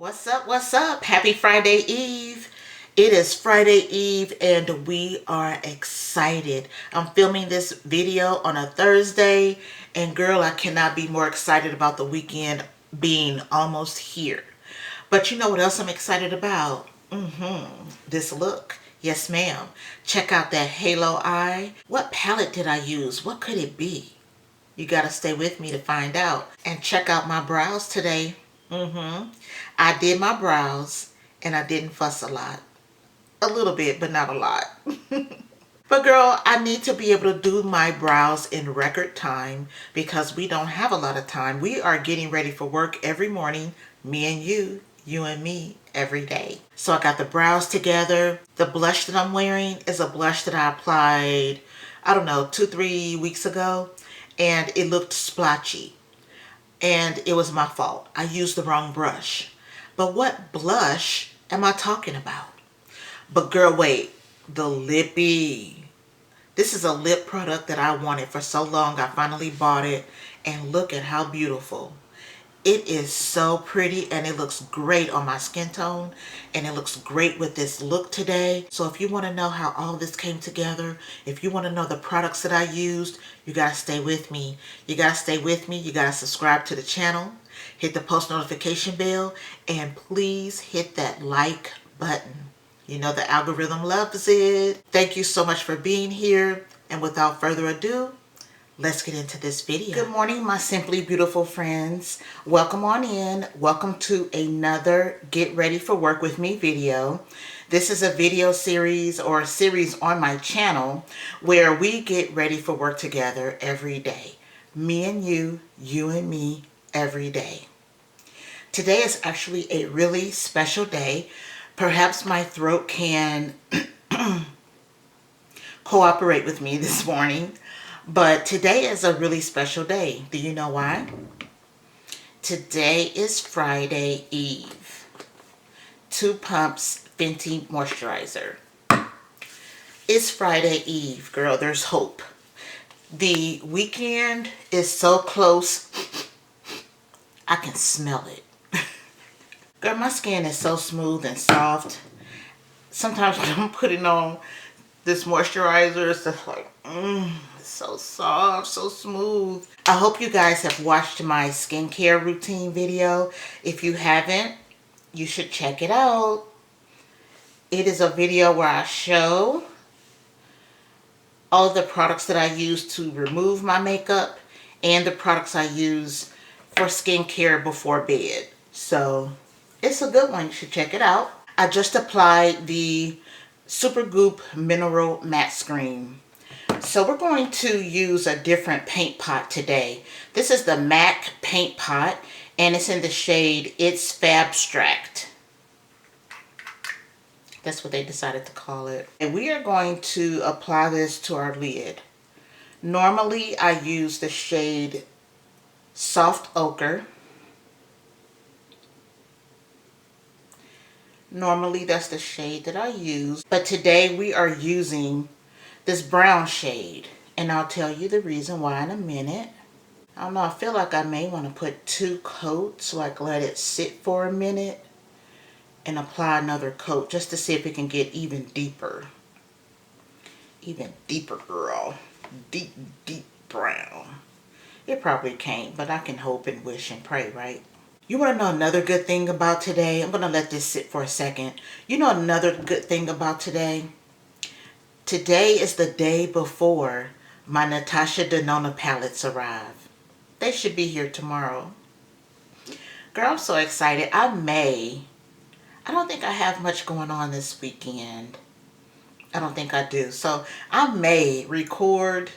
What's up? What's up? Happy Friday Eve. It is Friday Eve and we are excited. I'm filming this video on a Thursday and girl, I cannot be more excited about the weekend being almost here. But you know what else I'm excited about? This look. Yes, ma'am. Check out that halo eye. What palette did I use? What could it be? You gotta stay with me to find out. And check out my brows today. I did my brows and I didn't fuss a lot. A little bit, but not a lot. But girl, I need to be able to do my brows in record time because we don't have a lot of time. We are getting ready for work every morning. Me and you and me every day. So I got the brows together. The blush that I'm wearing is a blush that I applied, I don't know, 2-3 weeks ago. And it looked splotchy. And it was my fault. I used the wrong brush. But what blush am I talking about? But girl, wait. The lippy. This is a lip product that I wanted for so long. I finally bought it. And look at how beautiful. It is so pretty and it looks great on my skin tone and it looks great with this look today. So if you want to know how all this came together, if you want to know the products that I used, you got to stay with me. You got to stay with me. You got to subscribe to the channel, hit the post notification bell, and please hit that like button. You know the algorithm loves it. Thank you so much for being here. And without further ado, let's get into this video. Good morning, my simply beautiful friends. Welcome on in. Welcome to another Get Ready for Work with Me video. This is a video series or a series on my channel where we get ready for work together every day. Me and you and me every day. Today is actually a really special day. Perhaps my throat can cooperate with me this morning. But today is a really special day. Do you know why? Today is Friday Eve. 2 pumps Fenty moisturizer. It's Friday Eve, girl. There's hope. The weekend is so close. I can smell it. Girl, my skin is so smooth and soft. Sometimes when I'm putting on this moisturizer, it's just like, so soft, so smooth. I hope you guys have watched my skincare routine video. If you haven't, you should check it out. It is a video where I show all of the products that I use to remove my makeup and the products I use for skincare before bed. So it's a good one. You should check it out. I just applied the Supergoop Mineral Mattescreen. So we're going to use a different paint pot today. This is the MAC paint pot and it's in the shade It's Fabstract. That's what they decided to call it. And we are going to apply this to our lid. Normally I use the shade Soft Ochre. Normally that's the shade that I use. But today we are using this brown shade. And I'll tell you the reason why in a minute. I don't know, I feel like I may want to put 2 coats, like let it sit for a minute and apply another coat just to see if it can get even deeper. Even deeper, girl. Deep, deep brown. It probably can't, but I can hope and wish and pray, right? You want to know another good thing about today? I'm going to let this sit for a second. You know another good thing about today? Today is the day before my Natasha Denona palettes arrive. They should be here tomorrow. Girl, I'm so excited. I don't think I have much going on this weekend. I don't think I do. So I may record,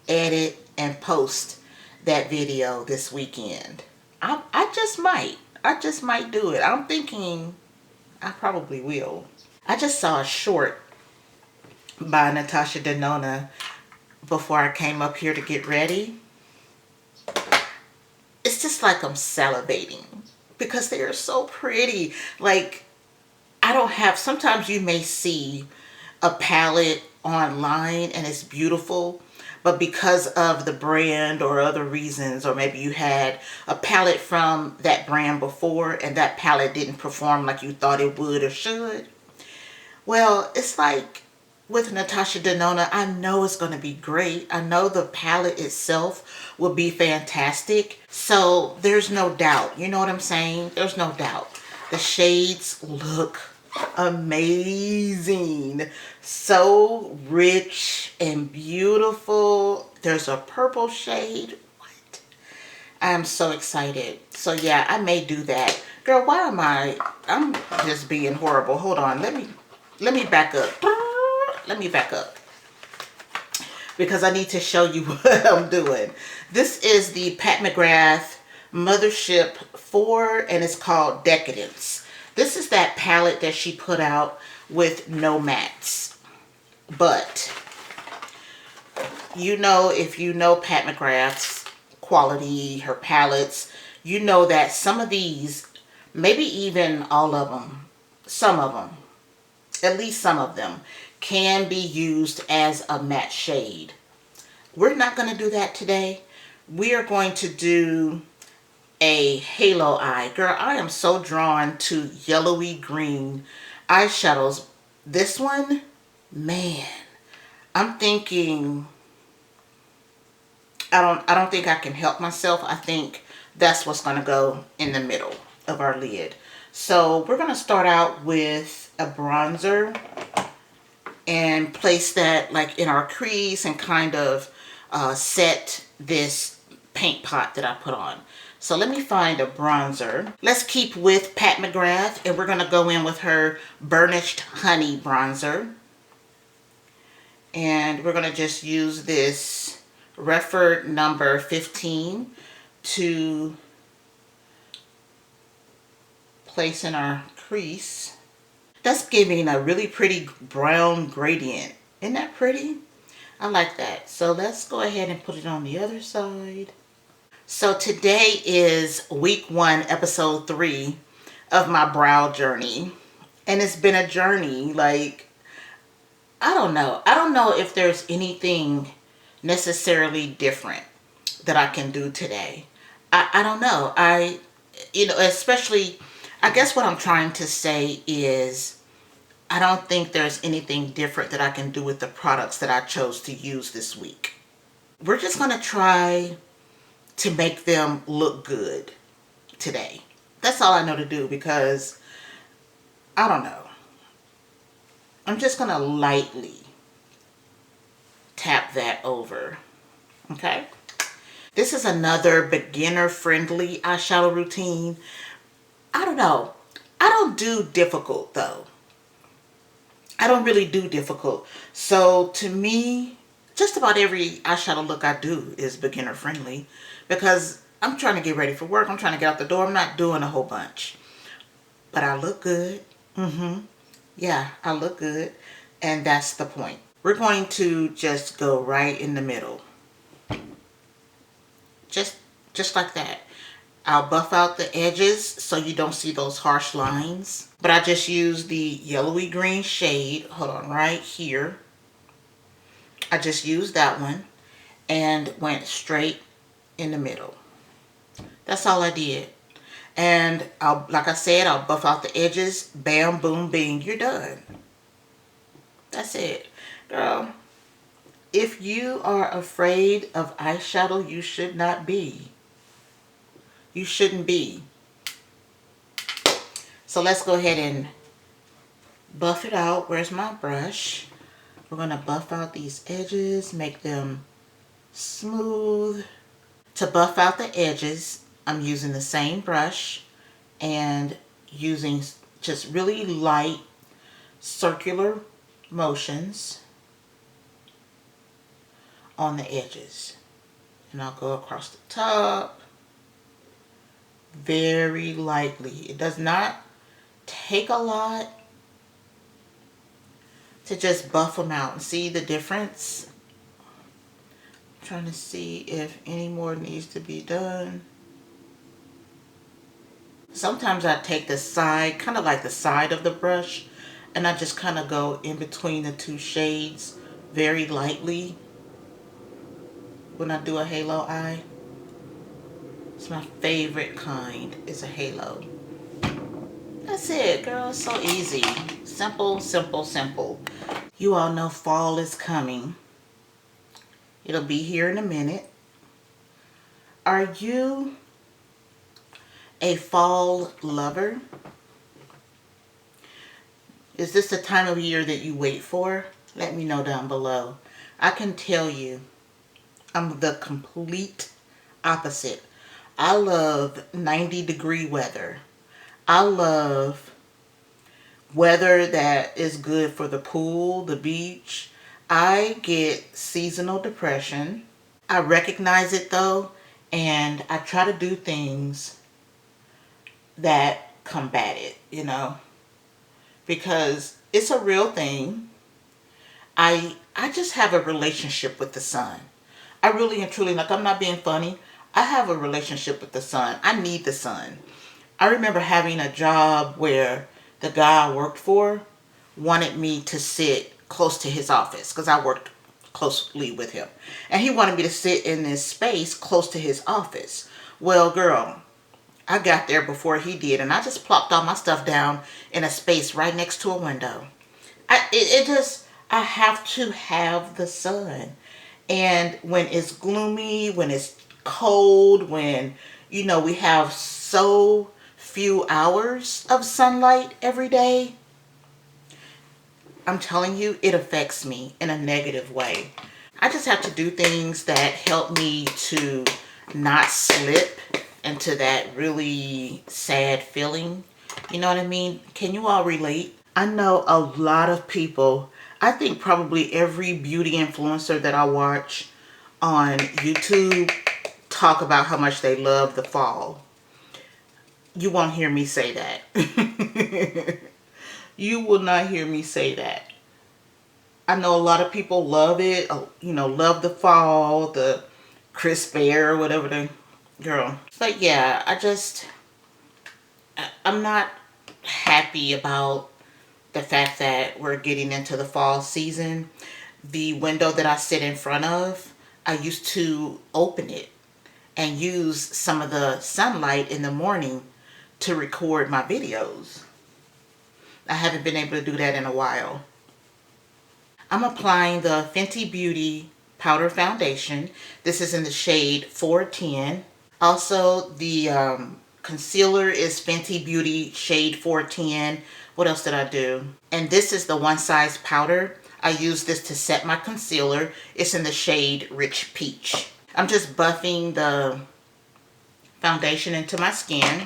edit, and post that video this weekend. I just might. I just might do it. I'm thinking I probably will. I just saw a short by Natasha Denona before I came up here to get ready. It's just like I'm salivating because they are so pretty. Like, I don't have, sometimes you may see a palette online and it's beautiful, but because of the brand or other reasons, or maybe you had a palette from that brand before and that palette didn't perform like you thought it would or should, well, it's like with Natasha Denona, I know it's going to be great. I know the palette itself will be fantastic. So there's no doubt. You know what I'm saying? There's no doubt. The shades look amazing. So rich and beautiful. There's a purple shade. What? I'm so excited. So yeah, I may do that. Girl, why am I'm just being horrible. Hold on. Let me back up. Let me back up because I need to show you what I'm doing. This is the Pat McGrath Mothership 4 and it's called Decadence. This is that palette that she put out with no mattes. But you know, if you know Pat McGrath's quality, her palettes, you know that some of these, maybe even all of them, some of them, at least some of them, can be used as a matte shade. We're not going to do that today. We are going to do a halo eye. Girl, I am so drawn to yellowy green eyeshadows. This one, man, I'm thinking, I don't think I can help myself. I think that's what's going to go in the middle of our lid. So we're going to start out with a bronzer and place that like in our crease and kind of set this paint pot that I put on. So let me find a bronzer. Let's keep with Pat McGrath and we're going to go in with her Burnished Honey bronzer. And we're going to just use this Refer number 15 to place in our crease. That's giving a really pretty brown gradient. Isn't that pretty? I like that. So let's go ahead and put it on the other side. So today is week 1, episode 3 of my brow journey. And it's been a journey. Like, I don't know. I don't know if there's anything necessarily different that I can do today. I don't know. You know, especially, I guess what I'm trying to say is, I don't think there's anything different that I can do with the products that I chose to use this week. We're just going to try to make them look good today. That's all I know to do because, I don't know. I'm just going to lightly tap that over. Okay? This is another beginner-friendly eyeshadow routine. I don't know. I don't do difficult though. I don't really do difficult. So to me, just about every eyeshadow look I do is beginner friendly because I'm trying to get ready for work. I'm trying to get out the door. I'm not doing a whole bunch. But I look good. Yeah, I look good. And that's the point. We're going to just go right in the middle. Just like that. I'll buff out the edges so you don't see those harsh lines. But I just used the yellowy green shade. Hold on, right here. I just used that one and went straight in the middle. That's all I did. And like I said, I'll buff out the edges. Bam, boom, bing, you're done. That's it. Girl, if you are afraid of eyeshadow, you should not be. You shouldn't be. So let's go ahead and buff it out. Where's my brush? We're going to buff out these edges, make them smooth. To buff out the edges, I'm using the same brush and using just really light circular motions on the edges. And I'll go across the top. Very lightly. It does not take a lot to just buff them out and see the difference. I'm trying to see if any more needs to be done. Sometimes I take the side, kind of like the side of the brush, and I just kind of go in between the two shades very lightly when I do a halo eye. It's my favorite kind, is a halo. That's it, girl. It's so easy. Simple, simple, simple. You all know fall is coming. It'll be here in a minute. Are you a fall lover? Is this the time of year that you wait for? Let me know down below. I can tell you, I'm the complete opposite. I love 90-degree weather. I love weather that is good for the pool, the beach. I get seasonal depression. I recognize it though, and I try to do things that combat it, you know, because it's a real thing. I just have a relationship with the sun. I really and truly, like, I'm not being funny. I have a relationship with the sun. I need the sun. I remember having a job where the guy I worked for wanted me to sit close to his office because I worked closely with him. And he wanted me to sit in this space close to his office. Well, girl, I got there before he did, and I just plopped all my stuff down in a space right next to a window. I have to have the sun. And when it's gloomy, when it's cold, when, you know, we have so few hours of sunlight every day, I'm telling you, it affects me in a negative way. I just have to do things that help me to not slip into that really sad feeling. You know what I mean? Can you all relate? I know a lot of people, I think probably every beauty influencer that I watch on YouTube talk about how much they love the fall. You won't hear me say that. You will not hear me say that. I know a lot of people love it, you know, love the fall, the crisp air, or whatever the girl. But yeah, I'm not happy about the fact that we're getting into the fall season. The window that I sit in front of, I used to open it and use some of the sunlight in the morning to record my videos. I haven't been able to do that in a while. I'm applying the Fenty Beauty Powder Foundation. This is in the shade 410. Also, the concealer is Fenty Beauty shade 410. What else did I do? And this is the One Size powder. I use this to set my concealer. It's in the shade Rich Peach. I'm just buffing the foundation into my skin.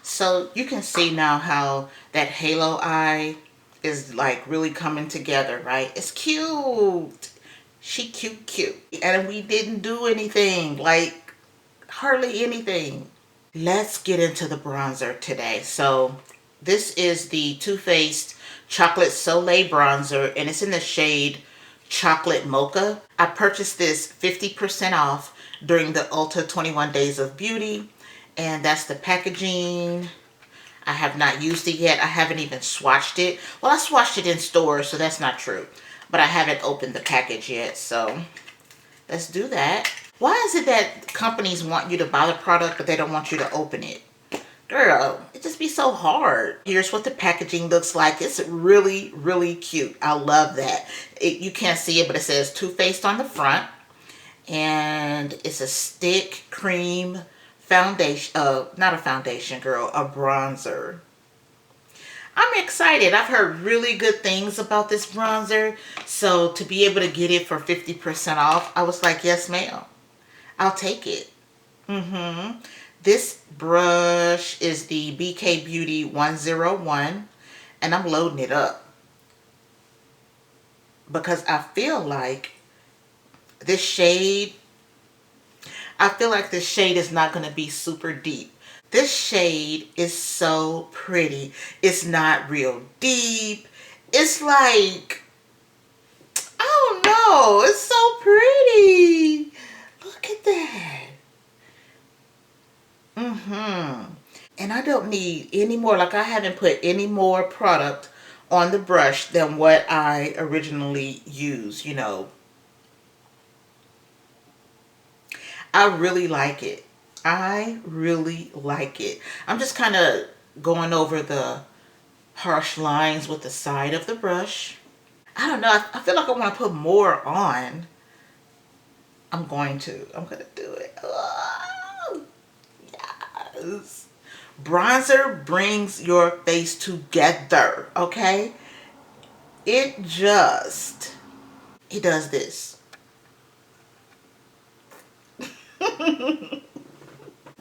So you can see now how that halo eye is like really coming together, right? It's cute. She cute. And we didn't do anything, like hardly anything. Let's get into the bronzer today. So this is the Too Faced Chocolate Soleil bronzer, and it's in the shade Chocolate Mocha. I purchased this 50% off during the Ulta 21 Days of Beauty, and that's the packaging. I have not used it yet. I haven't even swatched it. Well, I swatched it in stores, so that's not true. But I haven't opened the package yet, so let's do that. Why is it that companies want you to buy the product, but they don't want you to open it? Girl, it just be so hard. Here's what the packaging looks like. It's really, really cute. I love that. You can't see it, but it says Too Faced on the front. And it's a stick cream foundation, not a foundation, girl, a bronzer. I'm excited. I've heard really good things about this bronzer. So to be able to get it for 50% off, I was like, yes, ma'am. I'll take it. This brush is the BK Beauty 101, and I'm loading it up because I feel like this shade, is not going to be super deep. This shade is so pretty. It's not real deep. It's like, I don't know. It's so pretty. Look at that. And I don't need any more. Like, I haven't put any more product on the brush than what I originally used, you know. I really like it. I really like it. I'm just kind of going over the harsh lines with the side of the brush. I don't know. I feel like I want to put more on. I'm going to do it. Oh, yes. Bronzer brings your face together, okay? It does this.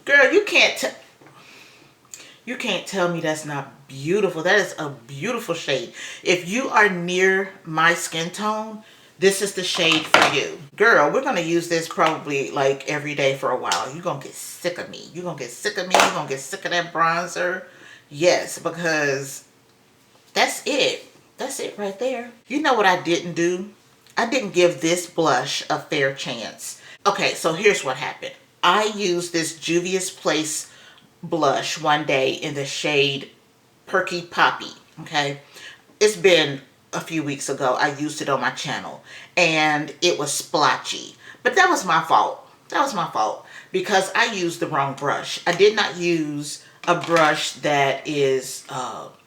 Girl, you can't tell me that's not beautiful. That is a beautiful shade. If you are near my skin tone, this is the shade for you. Girl, we're going to use this probably like every day for a while. You're going to get sick of me. You're going to get sick of me. You're going to get sick of that bronzer. Yes, because that's it. That's it right there. You know what I didn't do? I didn't give this blush a fair chance. Okay, so here's what happened. I used this Juvia's Place blush one day in the shade Perky Poppy, okay? It's been a few weeks ago. I used it on my channel and it was splotchy. But that was my fault. That was my fault because I used the wrong brush. I did not use a brush that is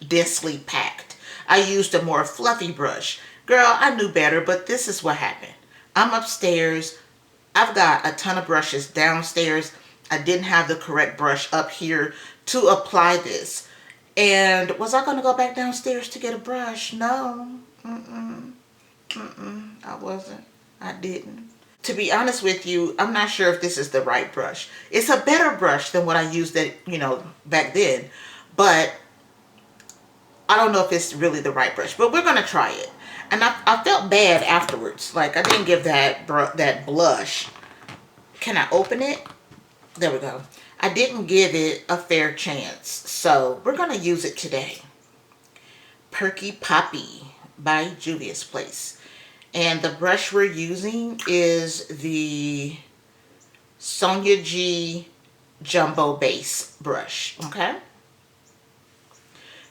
densely packed. I used a more fluffy brush. Girl, I knew better, but this is what happened. I'm upstairs. I've got a ton of brushes downstairs. I didn't have the correct brush up here to apply this. And was I going to go back downstairs to get a brush? No. I wasn't. I didn't. To be honest with you, I'm not sure if this is the right brush. It's a better brush than what I used back then. But I don't know if it's really the right brush. But we're going to try it. And I felt bad afterwards. Like I didn't give that blush. Can I open it? There we go. I didn't give it a fair chance. So we're going to use it today. Perky Poppy by Juvia's Place. And the brush we're using is the Sonia G Jumbo Base brush. Okay?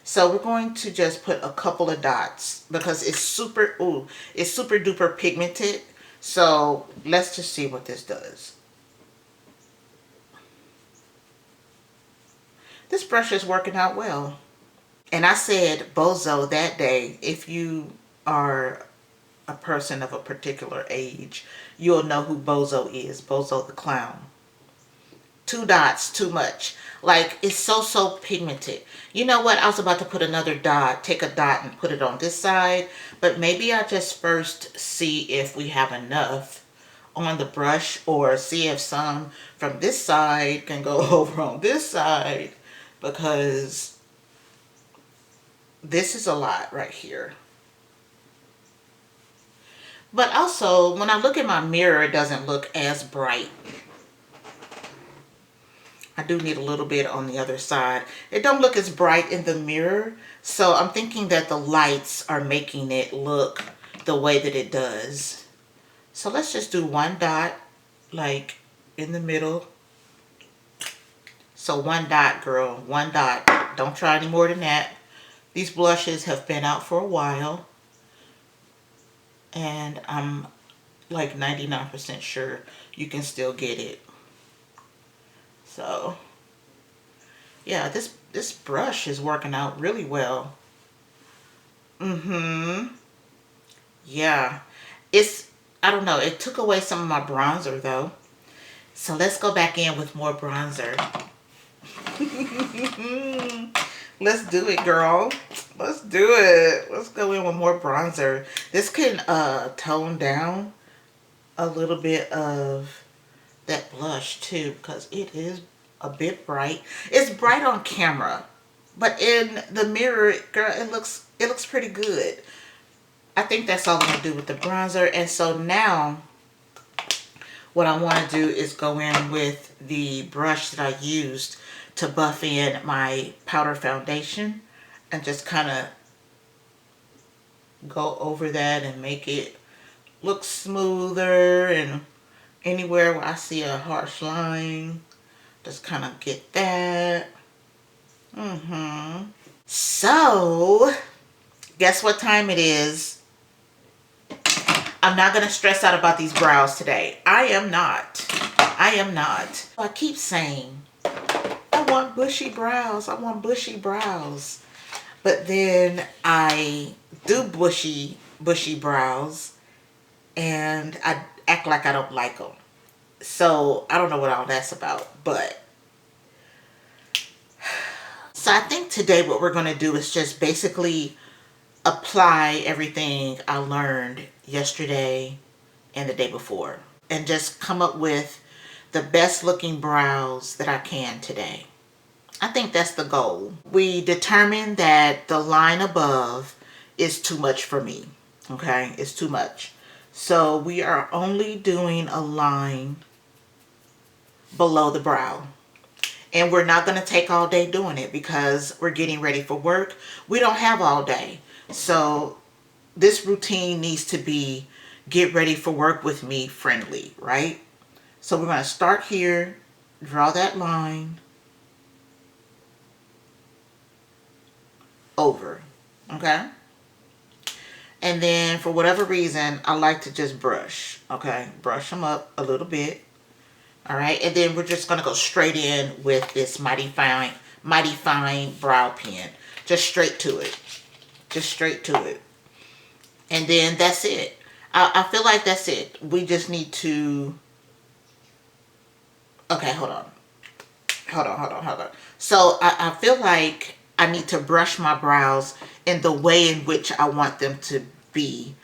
So we're going to just put a couple of dots because it's super duper pigmented. So let's just see what this does. This brush is working out well. And I said bozo that day. If you are a person of a particular age, you'll know who bozo is. Bozo the clown. 2 dots, too much. Like, it's so pigmented. You know what? I was about to put another dot, take a dot and put it on this side. But maybe I just first see if we have enough on the brush, or see if some from this side can go over on this side, because this is a lot right here. But also, when I look in my mirror, it doesn't look as bright. I do need a little bit on the other side. It don't look as bright in the mirror, so I'm thinking that the lights are making it look the way that it does. So let's just do 1 dot, like in the middle. So 1 dot, girl, 1 dot. Don't try any more than that. These blushes have been out for a while, and I'm like 99% sure you can still get it. So yeah, this brush is working out really well. Yeah, I don't know, it took away some of my bronzer though. So let's go back in with more bronzer. Let's do it, girl. Let's do it. Let's go in with more bronzer. This can tone down a little bit of that blush too, because it is a bit bright. It's bright on camera, but in the mirror, girl, it looks pretty good. I think that's all I'm gonna do with the bronzer. And so now what I want to do is go in with the brush that I used to buff in my powder foundation and just kind of go over that and make it look smoother, and anywhere where I see a harsh line, just kind of get that. So Guess what time it is? I'm not going to stress out about these brows today. I am not. I am not. I keep saying, I want bushy brows. I want bushy brows. But then I do bushy brows and I act like I don't like them. So I don't know what all that's about, but so I think today what we're going to do is just basically apply everything I learned yesterday and the day before and just come up with the best looking brows that I can today. I think that's the goal. We determined that the line above is too much for me. Okay, it's too much. So we are only doing a line below the brow. And we're not going to take all day doing it because we're getting ready for work. We don't have all day. So this routine needs to be get ready for work with me friendly, right? So we're going to start here, draw that line over, okay? And then for whatever reason, I like to just brush, okay? Brush them up a little bit. All right, and then we're just gonna go straight in with this mighty fine brow pen. Just straight to it. Just straight to it. And then that's it. I feel like that's it. We just need to... Okay, hold on. Hold on. So I feel like I need to brush my brows in the way in which I want them to be.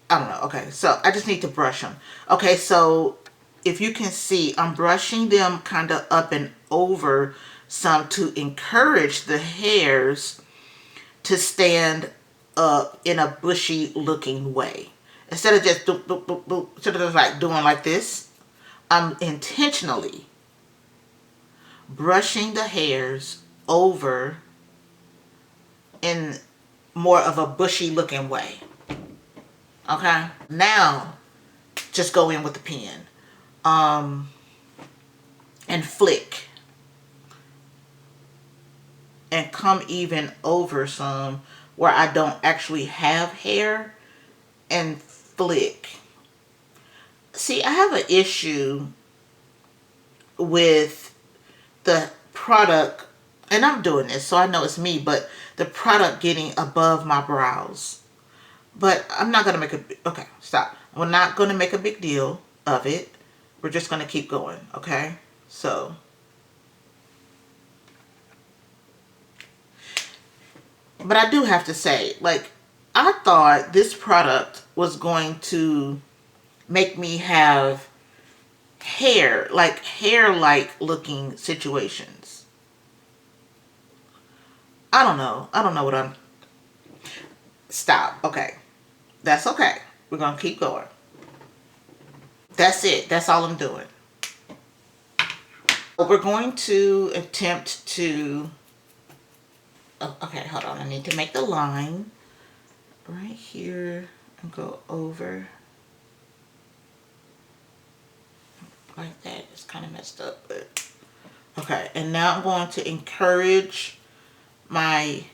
I don't know. Okay, so I just need to brush them. Okay, so if you can see, I'm brushing them kind of up and over some to encourage the hairs to stand up in a bushy looking way. Instead of just boop, boop, boop, boop, instead of just like doing like this, I'm intentionally brushing the hairs over in more of a bushy looking way. Okay, now just go in with the pen and flick and come even over some where I don't actually have hair and flick. See, I have an issue with the product, and I'm doing this so I know it's me, but the product getting above my brows. But I'm not going to make a... Okay, stop. We're not going to make a big deal of it. We're just going to keep going, okay? So... But I do have to say, like, I thought this product was going to make me have hair-like looking situations. I don't know. I don't know what I'm... Stop. Okay. That's okay. We're going to keep going. That's it. That's all I'm doing. We're going to attempt to... Oh, okay, hold on. I need to make the line right here and go over like that. It's kind of messed up, but okay. And now I'm going to encourage my...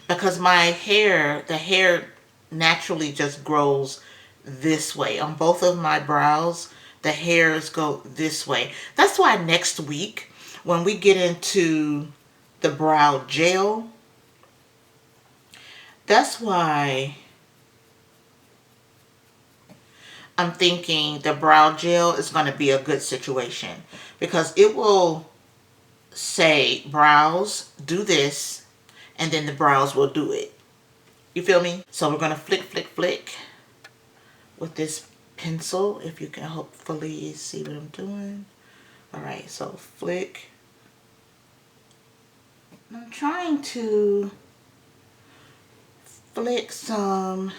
Because my hair, the hair naturally just grows this way. On both of my brows, the hairs go this way. That's why next week, when we get into the brow gel, that's why I'm thinking the brow gel is going to be a good situation. Because it will say, brows, do this, and then the brows will do it. You feel me? So we're going to flick with this pencil, if you can hopefully see what I'm doing. Alright, so flick. I'm trying to flick some,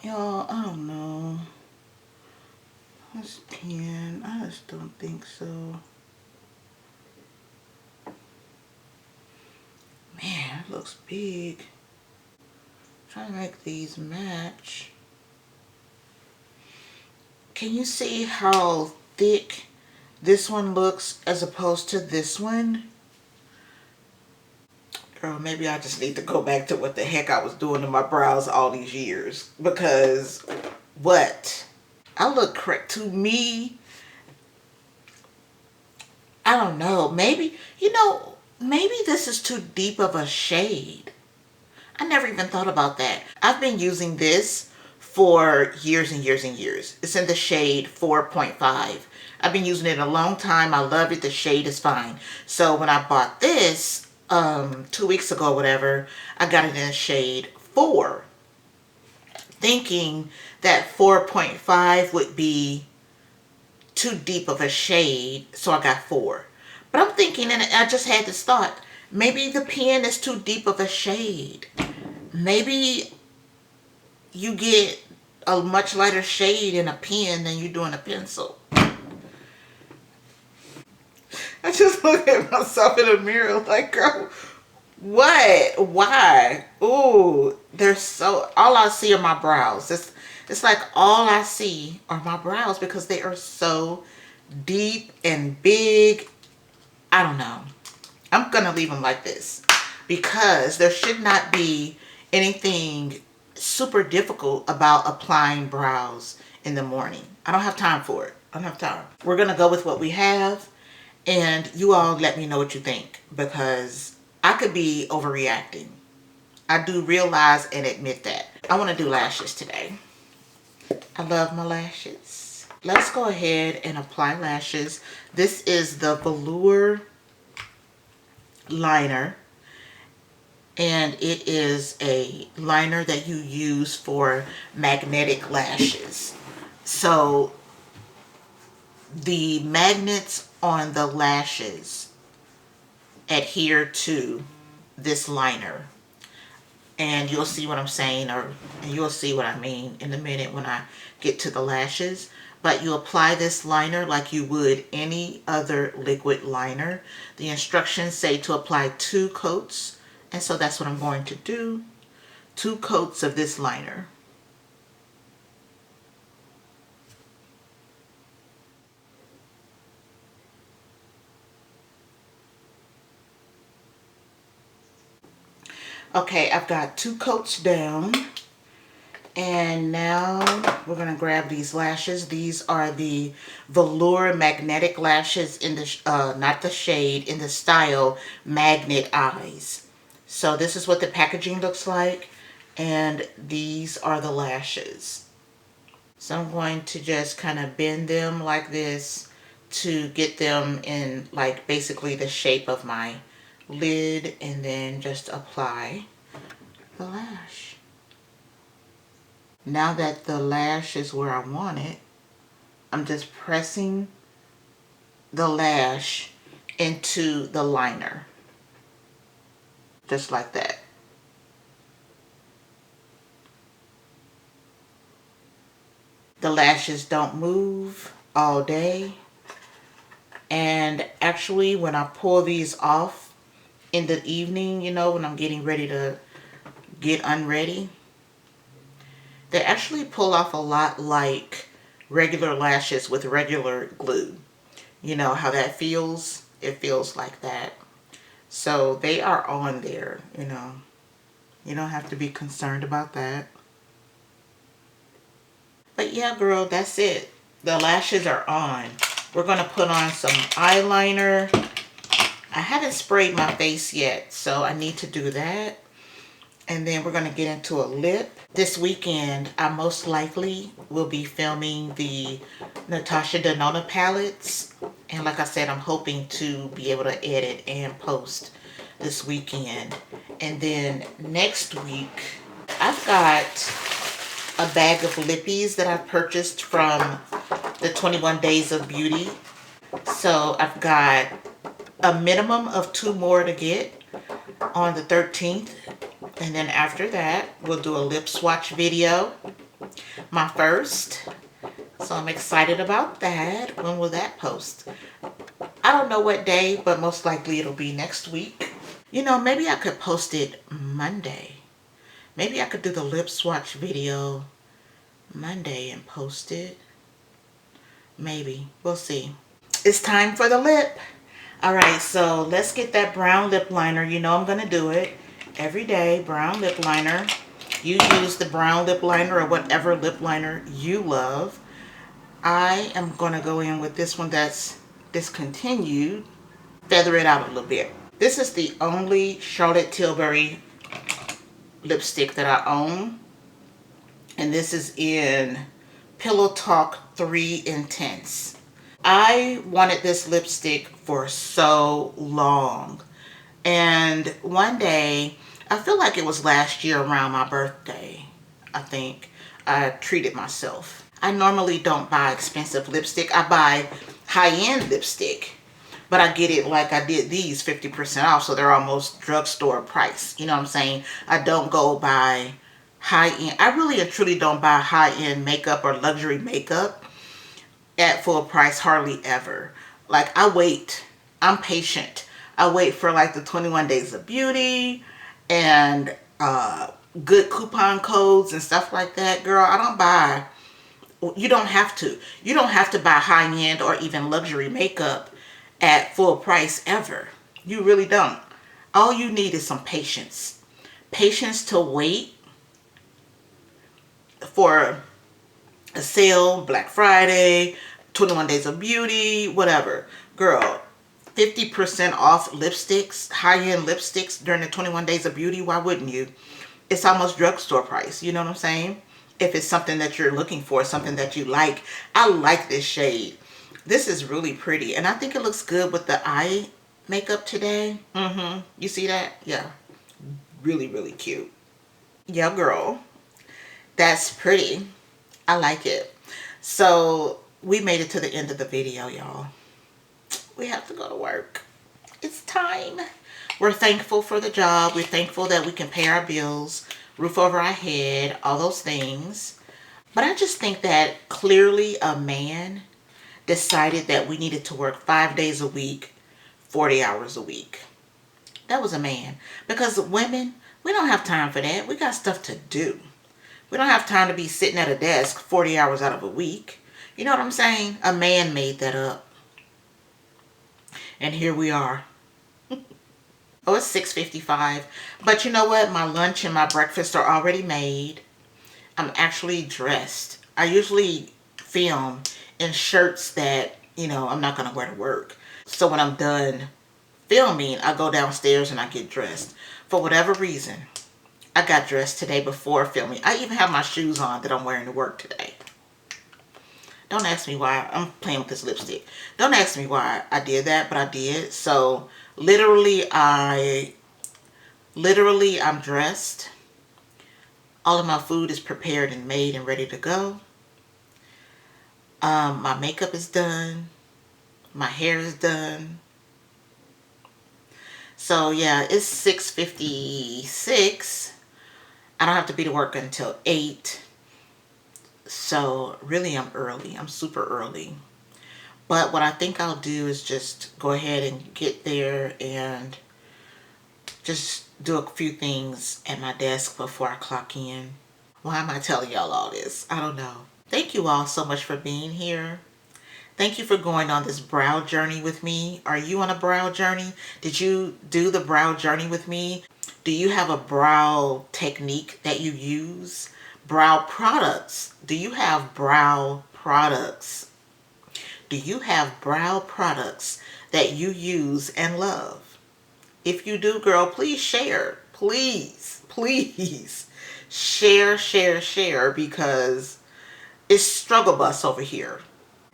y'all, I don't know. This pen, I just don't think so. Man, it looks big. I'm trying to make these match. Can you see how thick this one looks as opposed to this one? Girl, maybe I just need to go back to what the heck I was doing to my brows all these years. Because, what? I look correct to me. I don't know. Maybe, you know, maybe this is too deep of a shade. I never even thought about that. I've been using this for years and years and years. It's in the shade 4.5. I've been using it a long time. I love it. The shade is fine. So when I bought this 2 weeks ago or whatever, I got it in the shade 4. Thinking that 4.5 would be too deep of a shade, so I got 4. But I'm thinking, and I just had this thought, maybe the pen is too deep of a shade. Maybe you get a much lighter shade in a pen than you do in a pencil. I just look at myself in the mirror like, girl, what? Why? Ooh, they're so, all I see are my brows. It's like all I see are my brows because they are so deep and big. I don't know. I'm going to leave them like this because there should not be anything super difficult about applying brows in the morning. I don't have time for it. I don't have time. We're going to go with what we have, and you all let me know what you think because I could be overreacting. I do realize and admit that. I want to do lashes today. I love my lashes. Let's go ahead and apply lashes. This is the Velour liner, and it is a liner that you use for magnetic lashes. So the magnets on the lashes adhere to this liner, and you'll see what I'm saying, or you'll see what I mean in a minute when I get to the lashes. But you apply this liner like you would any other liquid liner. The instructions say to apply 2 coats, and so that's what I'm going to do. 2 coats of this liner. Okay, I've got 2 coats down. And now we're going to grab these lashes. These are the Velour magnetic lashes in the, not the shade, in the style Magnet-Eyes. So this is what the packaging looks like. And these are the lashes. So I'm going to just kind of bend them like this to get them in like basically the shape of my lid, and then just apply the lash. Now that the lash is where I want it, I'm just pressing the lash into the liner. Just like that. The lashes don't move all day. And actually, when I pull these off in the evening, you know, when I'm getting ready to get unready, they actually pull off a lot like regular lashes with regular glue. You know how that feels? It feels like that. So they are on there, you know. You don't have to be concerned about that. But yeah, girl, that's it. The lashes are on. We're going to put on some eyeliner. I haven't sprayed my face yet, so I need to do that. And then we're going to get into a lip. This weekend, I most likely will be filming the Natasha Denona palettes. And like I said, I'm hoping to be able to edit and post this weekend. And then next week, I've got a bag of lippies that I purchased from the 21 Days of Beauty. So I've got a minimum of 2 more to get on the 13th. And then after that, we'll do a lip swatch video. My first. So I'm excited about that. When will that post? I don't know what day, but most likely it'll be next week. You know, maybe I could post it Monday. Maybe I could do the lip swatch video Monday and post it. Maybe. We'll see. It's time for the lip. All right, so let's get that brown lip liner. You know I'm going to do it every day. Brown lip liner. You use the brown lip liner or whatever lip liner you love. I am going to go in with this one that's discontinued. Feather it out a little bit. This is the only Charlotte Tilbury lipstick that I own. And this is in Pillow Talk 3 Intense. I wanted this lipstick for so long. And one day, I feel like it was last year around my birthday, I think, I treated myself. I normally don't buy expensive lipstick. I buy high-end lipstick. But I get it like I did these 50% off, so they're almost drugstore price. You know what I'm saying? I don't go buy high-end. I really and truly don't buy high-end makeup or luxury makeup at full price, hardly ever. Like, I wait. I'm patient. I wait for like the 21 Days of Beauty and good coupon codes and stuff like that. Girl, I don't buy. You don't have to. You don't have to buy high-end or even luxury makeup at full price ever. You really don't. All you need is some patience. Patience to wait for a sale, Black Friday, 21 Days of Beauty, whatever. Girl, 50% off lipsticks, high-end lipsticks during the 21 Days of Beauty. Why wouldn't you? It's almost drugstore price. You know what I'm saying? If it's something that you're looking for, something that you like. I like this shade. This is really pretty. And I think it looks good with the eye makeup today. You see that? Yeah. Really, really cute. Yeah, girl. That's pretty. I like it. So we made it to the end of the video, y'all. We have to go to work. It's time. We're thankful for the job. We're thankful that we can pay our bills, roof over our head, all those things. But I just think that clearly a man decided that we needed to work 5 days a week, 40 hours a week. That was a man. Because women, we don't have time for that. We got stuff to do. We don't have time to be sitting at a desk 40 hours out of a week. You know what I'm saying? A man made that up. And here we are. Oh, it's 6:55. But you know what? My lunch and my breakfast are already made. I'm actually dressed. I usually film in shirts that, you know, I'm not going to wear to work. So when I'm done filming, I go downstairs and I get dressed. For whatever reason, I got dressed today before filming. I even have my shoes on that I'm wearing to work today. Don't ask me why. I'm playing with this lipstick. Don't ask me why I did that, but I did. So literally I'm dressed. All of my food is prepared and made and ready to go. My makeup is done. My hair is done. So yeah, it's 6:56. I don't have to be to work until 8. So really I'm early. I'm super early. But what I think I'll do is just go ahead and get there and just do a few things at my desk before I clock in. Why am I telling y'all all this? I don't know. Thank you all so much for being here. Thank you for going on this brow journey with me. Are you on a brow journey? Did you do the brow journey with me? Do you have a brow technique that you use? Brow products. Do you have brow products? Do you have brow products that you use and love? If you do, girl, please share. Please, please share, share, share, because it's struggle bus over here.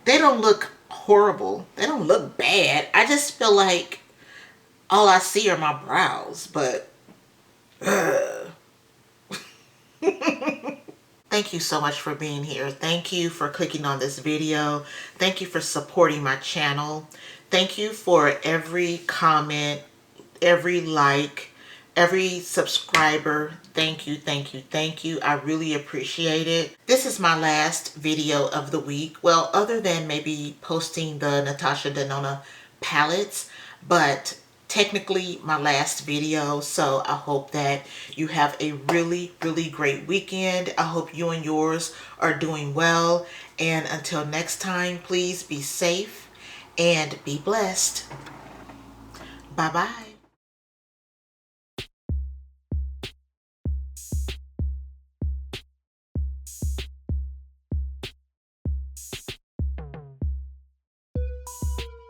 They don't look horrible. They don't look bad. I just feel like all I see are my brows, but thank you so much for being here. Thank you for clicking on this video. Thank you for supporting my channel. Thank you for every comment, every like, every subscriber. Thank you, thank you, thank you. I really appreciate it. This is my last video of the week. Well, other than maybe posting the Natasha Denona palettes, but technically my last video. So I hope that you have a really, really great weekend. I hope you and yours are doing well. And until next time, please be safe and be blessed. Bye-bye.